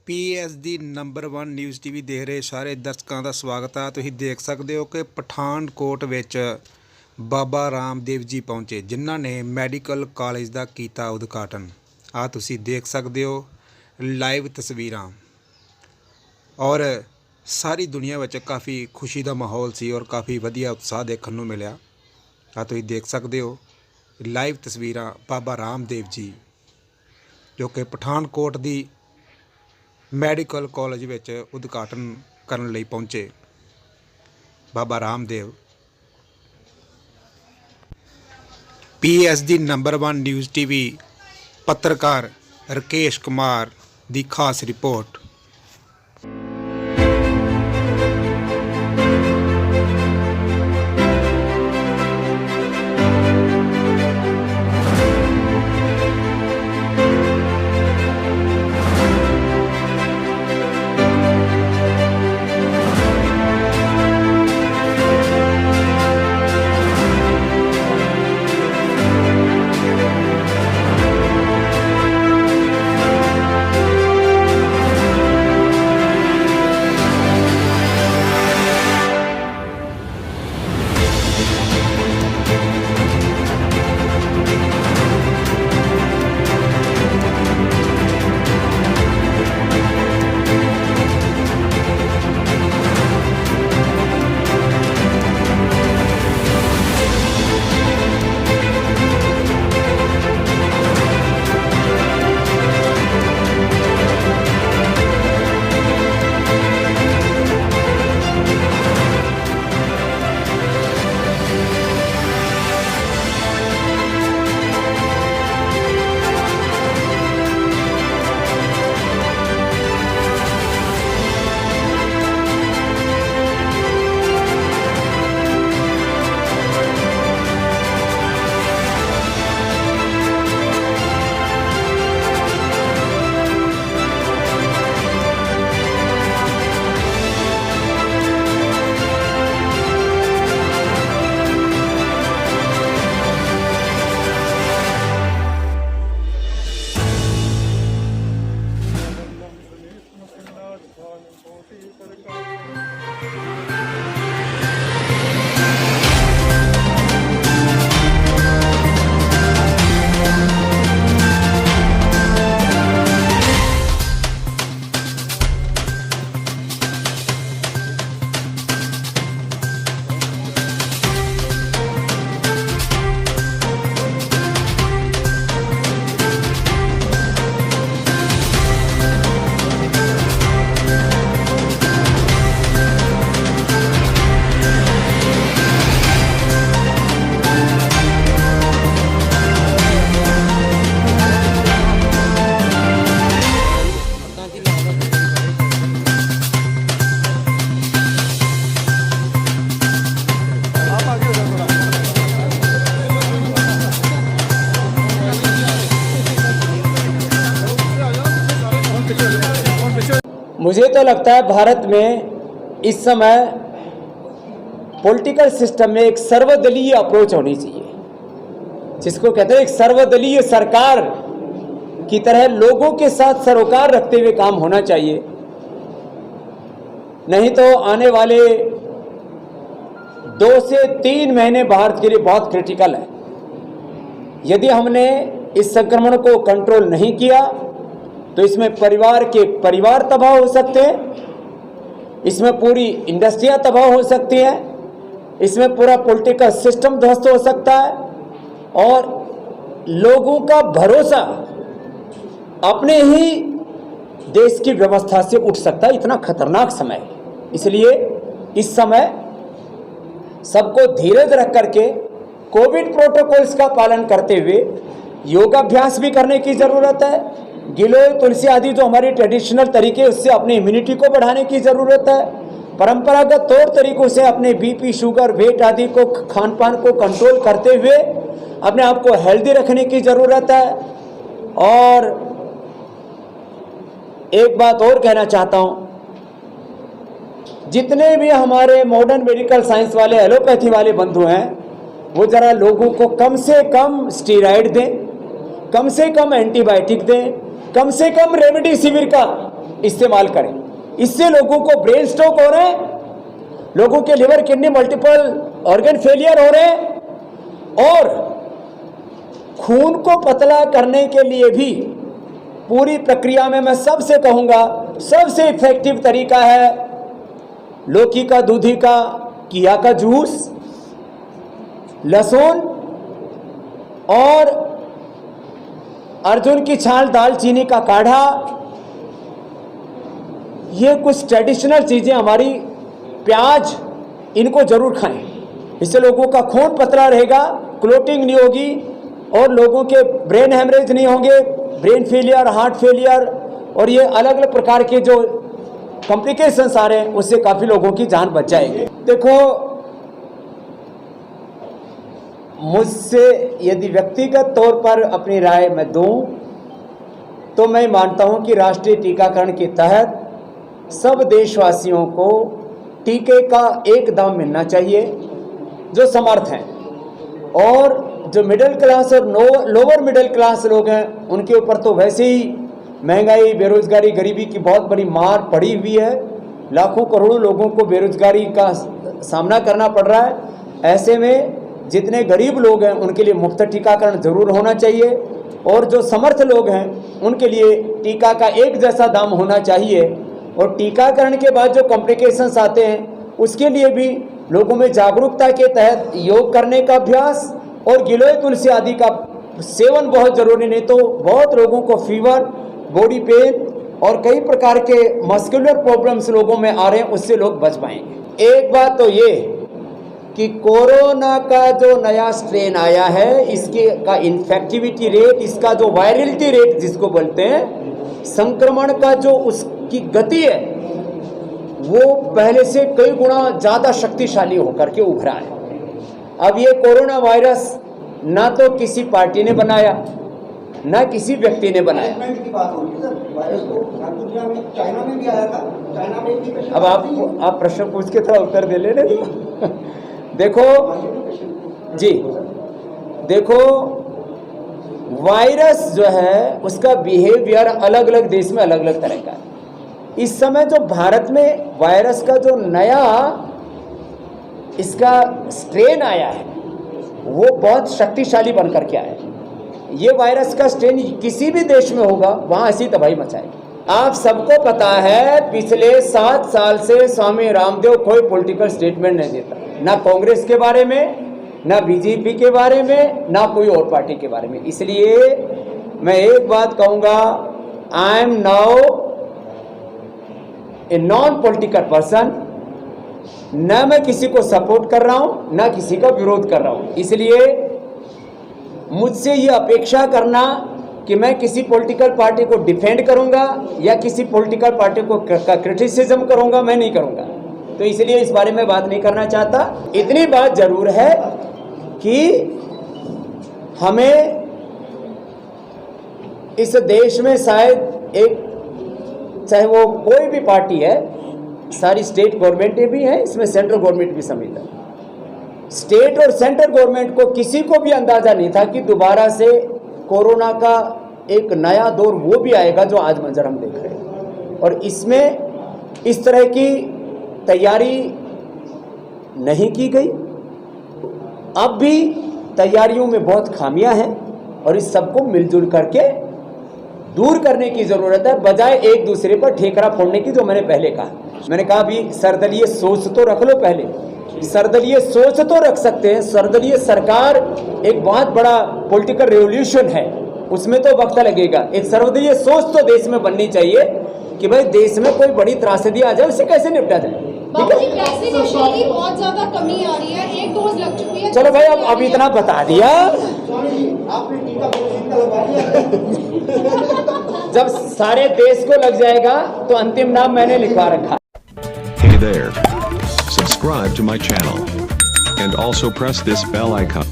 PS the number 1 news TV देख रहे सारे दर्शकों का स्वागत है। तुसीं देख सकते हो कि पठानकोट विच बाबा रामदेव जी पहुँचे जिन्हों ने मैडिकल कॉलेज का किया उद्घाटन। आ तुसीं देख सकते हो लाइव तस्वीरां और सारी दुनिया विच काफ़ी खुशी का माहौल सी और काफ़ी वधिया उत्साह देखने को मिला। आ तुसीं देख सकते हो लाइव तस्वीरां बाबा रामदेव जी जो कि पठानकोट की मैडिकल कॉलेज विच उद्घाटन करने लई पहुँचे। Baba Ramdev PS the number 1 news TV पत्रकार राकेश कुमार दी खास रिपोर्ट। मुझे तो लगता है भारत में इस समय पॉलिटिकल सिस्टम में एक सर्वदलीय अप्रोच होनी चाहिए, जिसको कहते हैं एक सर्वदलीय सरकार की तरह लोगों के साथ सरोकार रखते हुए काम होना चाहिए। नहीं तो आने वाले 2 से 3 महीने भारत के लिए बहुत क्रिटिकल है। यदि हमने इस संक्रमण को कंट्रोल नहीं किया तो इसमें परिवार के परिवार तबाह हो सकते हैं, इसमें पूरी इंडस्ट्रियां तबाह हो सकती हैं, इसमें पूरा पॉलिटिकल सिस्टम ध्वस्त हो सकता है और लोगों का भरोसा अपने ही देश की व्यवस्था से उठ सकता है। इतना खतरनाक समय है, इसलिए इस समय सबको धीरज रख करके कोविड प्रोटोकॉल्स का पालन करते हुए योगाभ्यास भी करने की ज़रूरत है। गिलोय, तुलसी आदि जो हमारी ट्रेडिशनल तरीके उससे अपनी इम्यूनिटी को बढ़ाने की ज़रूरत है। परंपरागत तौर तरीकों से अपने बीपी, शुगर, वेट आदि को खान पान को कंट्रोल करते हुए अपने आप को हेल्दी रखने की ज़रूरत है। और एक बात और कहना चाहता हूँ, जितने भी हमारे मॉडर्न मेडिकल साइंस वाले, एलोपैथी वाले बंधु हैं, वो ज़रा लोगों को कम से कम स्टीराइड दें, कम से कम एंटीबायोटिक दें, कम से कम रेमडेसिविर का इस्तेमाल करें। इससे लोगों को ब्रेन स्ट्रोक हो रहे हैं, लोगों के liver kidney multiple organ failure हो रहे हैं, और खून को पतला करने के लिए भी पूरी प्रक्रिया में मैं सबसे कहूंगा सबसे इफेक्टिव तरीका है लौकी का, दूधी का, किया का जूस, लहसुन और अर्जुन की छाल, दालचीनी का काढ़ा। ये कुछ ट्रेडिशनल चीजें हमारी, प्याज, इनको जरूर खाएं। इससे लोगों का खून पतला रहेगा, क्लोटिंग नहीं होगी और लोगों के ब्रेन हेमरेज नहीं होंगे, ब्रेन फेलियर, हार्ट फेलियर और ये अलग अलग प्रकार के जो कॉम्प्लिकेशंस आ रहे हैं उससे काफ़ी लोगों की जान बच जाएगी। देखो, मुझसे यदि व्यक्तिगत तौर पर अपनी राय मैं दूं तो मैं मानता हूं कि राष्ट्रीय टीकाकरण के तहत सब देशवासियों को टीके का एक दाम मिलना चाहिए जो समर्थ हैं, और जो मिडिल क्लास और लोअर मिडिल क्लास लोग हैं उनके ऊपर तो वैसे ही महंगाई, बेरोजगारी, गरीबी की बहुत बड़ी मार पड़ी हुई है। लाखों करोड़ों लोगों को बेरोजगारी का सामना करना पड़ रहा है। ऐसे में जितने गरीब लोग हैं उनके लिए मुफ्त टीकाकरण जरूर होना चाहिए, और जो समर्थ लोग हैं उनके लिए टीका का एक जैसा दाम होना चाहिए। और टीकाकरण के बाद जो कॉम्प्लिकेशंस आते हैं उसके लिए भी लोगों में जागरूकता के तहत योग करने का अभ्यास और गिलोय तुलसी आदि का सेवन बहुत जरूरी, नहीं तो बहुत लोगों को फीवर, बॉडी पेन और कई प्रकार के मस्कुलर प्रॉब्लम्स लोगों में आ रहे हैं, उससे लोग बच पाएंगे। एक बात तो ये कि कोरोना का जो नया स्ट्रेन आया है, इसके का इन्फेक्टिविटी रेट, इसका जो वायरलिटी रेट जिसको बोलते हैं, संक्रमण का जो उसकी गति है वो पहले से कई गुना ज़्यादा शक्तिशाली होकर के उभरा है। अब ये कोरोना वायरस ना तो किसी पार्टी ने बनाया ना किसी व्यक्ति ने बनाया। अब आप प्रश्न पूछ के थोड़ा उत्तर दे ले रहे। देखो जी, देखो वायरस जो है उसका बिहेवियर अलग अलग देश में अलग अलग तरह का है। इस समय जो भारत में वायरस का जो नया इसका स्ट्रेन आया है वो बहुत शक्तिशाली बनकर के आया है। ये वायरस का स्ट्रेन किसी भी देश में होगा वहां ऐसी तबाही मचाएगी। आप सबको पता है पिछले 7 साल से स्वामी रामदेव कोई पॉलिटिकल स्टेटमेंट नहीं देता, ना कांग्रेस के बारे में, ना बीजेपी के बारे में, ना कोई और पार्टी के बारे में। इसलिए मैं एक बात कहूंगा, I am now a non political person. न मैं किसी को सपोर्ट कर रहा हूं ना किसी का विरोध कर रहा हूं। इसलिए मुझसे ये अपेक्षा करना कि मैं किसी पॉलिटिकल पार्टी को डिफेंड करूंगा या किसी पॉलिटिकल पार्टी को क्रिटिसिज्म करूंगा, मैं नहीं करूंगा। तो इसलिए इस बारे में बात नहीं करना चाहता। इतनी बात जरूर है कि हमें इस देश में शायद एक, चाहे वो कोई भी पार्टी है, सारी स्टेट गवर्नमेंटें भी हैं, इसमें सेंट्रल गवर्नमेंट भी शामिल है। स्टेट और सेंट्रल गवर्नमेंट को किसी को भी अंदाजा नहीं था कि दोबारा से कोरोना का एक नया दौर वो भी आएगा जो आज मंजर हम देख रहे हैं। और इसमें इस तरह की तैयारी नहीं की गई। अब भी तैयारियों में बहुत खामियां हैं और इस सबको मिलजुल करके दूर करने की जरूरत है, बजाय एक दूसरे पर ठेकरा फोड़ने की। जो मैंने पहले कहा, मैंने कहा भी सर्दलीय सोच तो रख लो, पहले सर्दलीय सोच तो रख सकते हैं। सर्दलीय सरकार एक बहुत बड़ा पॉलिटिकल रेवोल्यूशन है, उसमें तो वक्त लगेगा। एक सर्वदलीय सोच तो देश में बननी चाहिए कि भाई देश में कोई बड़ी त्रासदी आ जाए उससे कैसे निपटा जाए। ठीक है, बहुत ज्यादा कमी आ रही है, एक डोज लग चुकी है। चलो भाई, अब इतना बता दिया। जब सारे देश को लग जाएगा तो अंतिम नाम मैंने लिखवा रखा। Hey there. Subscribe to my channel. And also press this bell icon.